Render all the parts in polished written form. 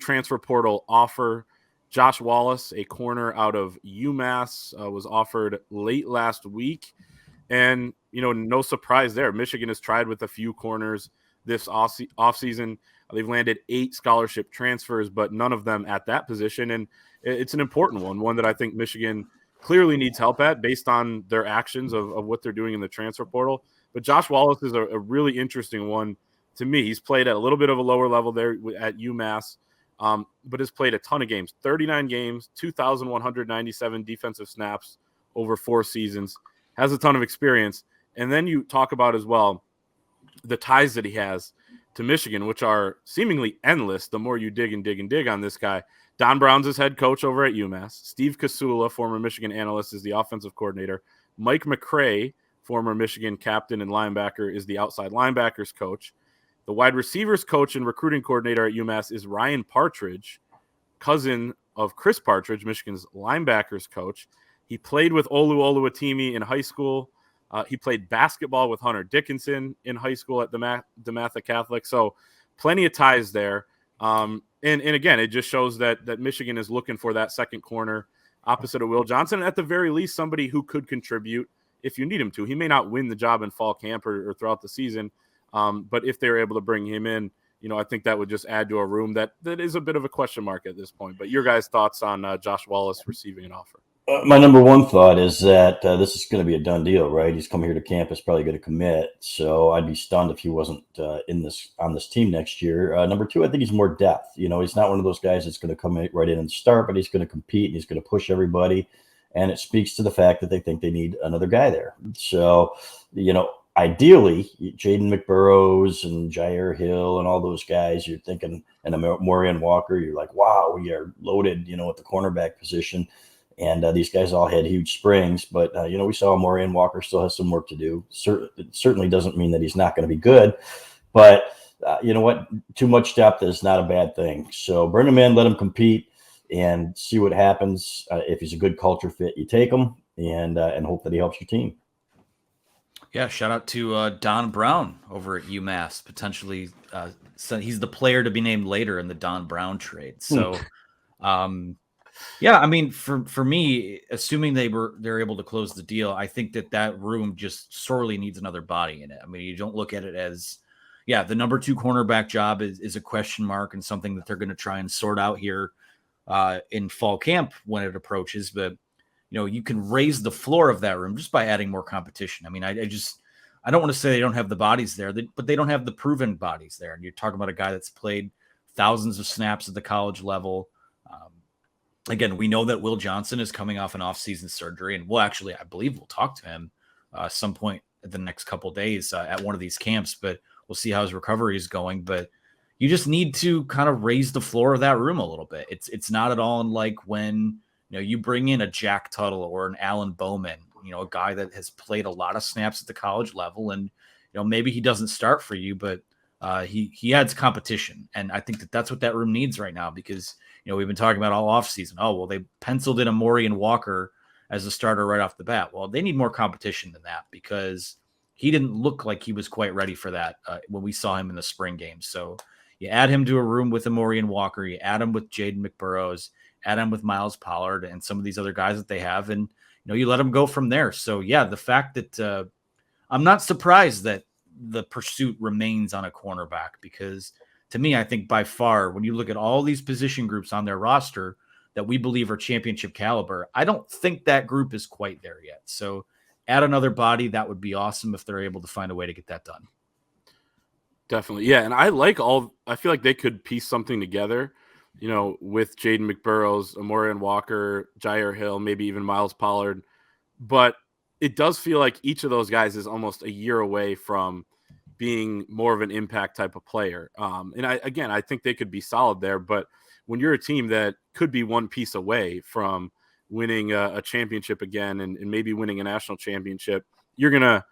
transfer portal offer. Josh Wallace, a corner out of UMass, was offered late last week. And, no surprise there. Michigan has tried with a few corners this offseason. They've landed 8 scholarship transfers, but none of them at that position. And it's an important one that I think Michigan clearly needs help at based on their actions of what they're doing in the transfer portal. But Josh Wallace is a really interesting one to me. He's played at a little bit of a lower level there at UMass, but has played a ton of games, 39 games, 2,197 defensive snaps over 4 seasons, has a ton of experience. And then you talk about as well the ties that he has to Michigan, which are seemingly endless the more you dig and dig and dig on this guy. Don Brown's his head coach over at UMass. Steve Kasula, former Michigan analyst, is the offensive coordinator. Mike McCray, former Michigan captain and linebacker, is the outside linebackers coach. The wide receivers coach and recruiting coordinator at UMass is Ryan Partridge, cousin of Chris Partridge, Michigan's linebackers coach. He played with Olu Oluwatimi in high school. He played basketball with Hunter Dickinson in high school at DeMatha Catholic. So plenty of ties there. And again, it just shows that Michigan is looking for that second corner opposite of Will Johnson. At the very least, somebody who could contribute if you need him to. He may not win the job in fall camp or throughout the season, but if they're able to bring him in, I think that would just add to a room that is a bit of a question mark at this point. But your guys' thoughts on Josh Wallace receiving an offer? My number one thought is that this is going to be a done deal, right? He's coming here to campus, probably going to commit. So I'd be stunned if he wasn't on this team next year. Number two, I think he's more depth. He's not one of those guys that's going to come right in and start, but he's going to compete and he's going to push everybody. And it speaks to the fact that they think they need another guy there. So, ideally, Jaden McBurrows and Jair Hill and all those guys, you're thinking, and Morian Walker, you're like, wow, we are loaded, at the cornerback position. And these guys all had huge springs, but, we saw Morian Walker still has some work to do. It certainly doesn't mean that he's not going to be good, but you know what? Too much depth is not a bad thing. So bring him in, let him compete, and see what happens. If he's a good culture fit, you take him and hope that he helps your team. Yeah, shout out to Don Brown over at UMass. Potentially, he's the player to be named later in the Don Brown trade. So, yeah, I mean, for me, assuming they're able to close the deal, I think that room just sorely needs another body in it. I mean, you don't look at it as, the number 2 cornerback job is a question mark and something that they're going to try and sort out here in fall camp when it approaches. But you can raise the floor of that room just by adding more competition. I mean, I don't want to say they don't have the bodies there, but they don't have the proven bodies there. And you're talking about a guy that's played thousands of snaps at the college level. Again, we know that Will Johnson is coming off an off-season surgery, and I believe we'll talk to him some point in the next couple of days at one of these camps, but we'll see how his recovery is going. But you just need to kind of raise the floor of that room a little bit. It's not at all unlike when you bring in a Jack Tuttle or an Alan Bowman, a guy that has played a lot of snaps at the college level, and maybe he doesn't start for you, but he adds competition, and I think that's what that room needs right now because we've been talking about all offseason. Oh, well, they penciled in a Morian Walker as a starter right off the bat. Well, they need more competition than that because he didn't look like he was quite ready for that when we saw him in the spring game. So you add him to a room with a Morian Walker, you add him with Jaden McBurrows, add him with Miles Pollard and some of these other guys that they have, and you let them go from there. So yeah, the fact that I'm not surprised that the pursuit remains on a cornerback because to me, I think by far, when you look at all these position groups on their roster that we believe are championship caliber, I don't think that group is quite there yet. So add another body. That would be awesome if they're able to find a way to get that done. Definitely. Yeah. And I feel like they could piece something together, with Jaden McBurrows, Amorian Walker, Jair Hill, maybe even Miles Pollard. But it does feel like each of those guys is almost a year away from being more of an impact type of player. And I think they could be solid there, but when you're a team that could be one piece away from winning a championship again and maybe winning a national championship, you're going to,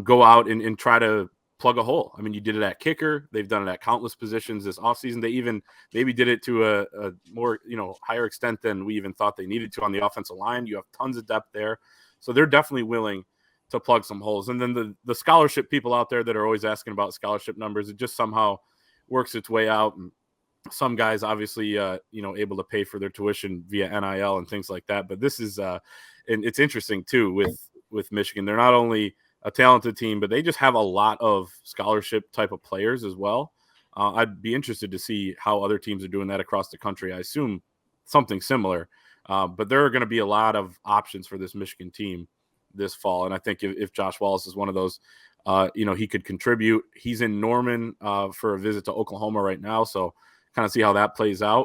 go out and try to plug a hole. I mean, you did it at kicker. They've done it at countless positions this offseason. They even maybe did it to a more, higher extent than we even thought they needed to on the offensive line. You have tons of depth there. So they're definitely willing to plug some holes. And then the scholarship people out there that are always asking about scholarship numbers, it just somehow works its way out. And some guys obviously, able to pay for their tuition via NIL and things like that. But this is, and it's interesting too with Michigan. They're not only a talented team, but they just have a lot of scholarship type of players as well. I'd be interested to see how other teams are doing that across the country. I assume something similar, but there are going to be a lot of options for this Michigan team this fall. And I think if Josh Wallace is one of those, he could contribute. He's in Norman for a visit to Oklahoma right now, so kind of see how that plays out.